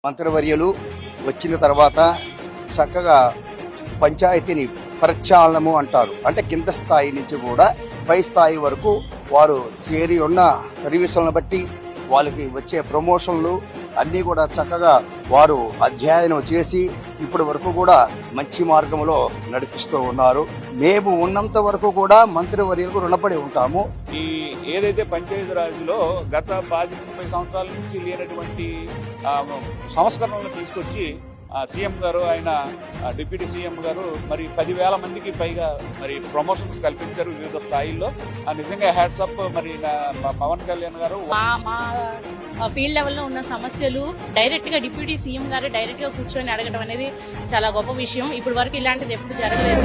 మంత్రివర్యులు వచ్చిన తర్వాత చక్కగా పంచాయతీని ప్రక్షాళనము అంటారు. అంటే కింద స్థాయి నుంచి కూడా పై స్థాయి వరకు వారు చేరి ఉన్న సర్వీసులను బట్టి వాళ్ళకి వచ్చే ప్రమోషన్లు అన్నీ కూడా చక్కగా వారు అధ్యయనం చేసి ఇప్పటి వరకు కూడా మంచి మార్గంలో నడిపిస్తూ ఉన్నారు. మేము ఉన్నంత వరకు కూడా మంత్రివర్యులకు రుణపడి ఉంటాము. ఈ ఏదైతే పంచాయతీరాజ్లో గత 30 సంవత్సరాల నుంచి లేనటువంటి సంస్కరణలను తీసుకొచ్చి సీఎం గారు, ఆయన డిప్యూటీ సీఎం గారు మరి 10,000 మందికి పైగా మరి ప్రమోషన్స్ కల్పించారు వివిధ స్థాయిల్లో. నిజంగా హ్యాట్స్ అప్ మరి పవన్ కళ్యాణ్ గారు. మా ఫీల్డ్ లెవెల్లో ఉన్న సమస్యలు డైరెక్ట్ గా డిప్యూటీ సీఎం గారు డైరెక్ట్ గా కూర్చొని అడగడం అనేది చాలా గొప్ప విషయం. ఇప్పుడు వరకు ఇలాంటిది ఎప్పుడు జరగలేదు.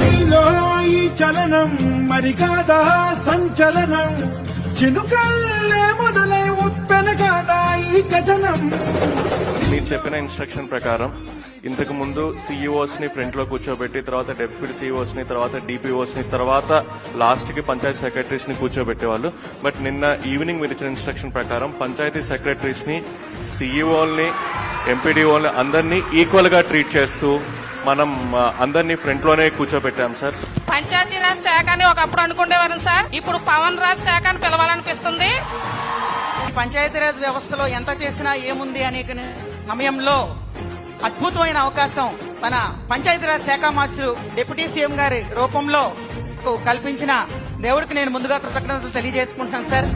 మీరు చెప్పిన ఇన్స్ట్రక్షన్ ప్రకారం ఇంతకు ముందు సీఈఓస్ ని ఫ్రంట్ లో కూర్చోబెట్టి, తర్వాత డెప్యూటీ సీఈఓస్ ని, తర్వాత డిపిఓస్ ని, తర్వాత లాస్ట్ కి పంచాయతీ సెక్రటరీస్ ని కూర్చోబెట్టేవాళ్ళు. బట్ నిన్న ఈవినింగ్ మీరు ఇచ్చిన ఇన్స్ట్రక్షన్ ప్రకారం పంచాయతీ సెక్రటరీస్ ని, సీఈఓల్ని, ఎంపీడీఓల్ని అందరినీ ఈక్వల్ గా ట్రీట్ చేస్తూ మనం అందరినీ ఫ్రంట్ లోనే కూర్చోబెట్టాం సార్. పంచాయతీరాజ్ శాఖ అని ఒకప్పుడు అనుకునేవారు సార్, ఇప్పుడు పవన్ రాజ్ శాఖ అని పిలవాలనిపిస్తుంది. పంచాయతీరాజ్ వ్యవస్థలో ఎంత చేసినా ఏముంది అనే సమయంలో అద్భుతమైన అవకాశం మన పంచాయతీరాజ్ శాఖ మార్చులు డిప్యూటీ సీఎం గారి రూపంలో కల్పించిన దేవుడికి నేను ముందుగా కృతజ్ఞతలు తెలియజేసుకుంటున్నాను సార్.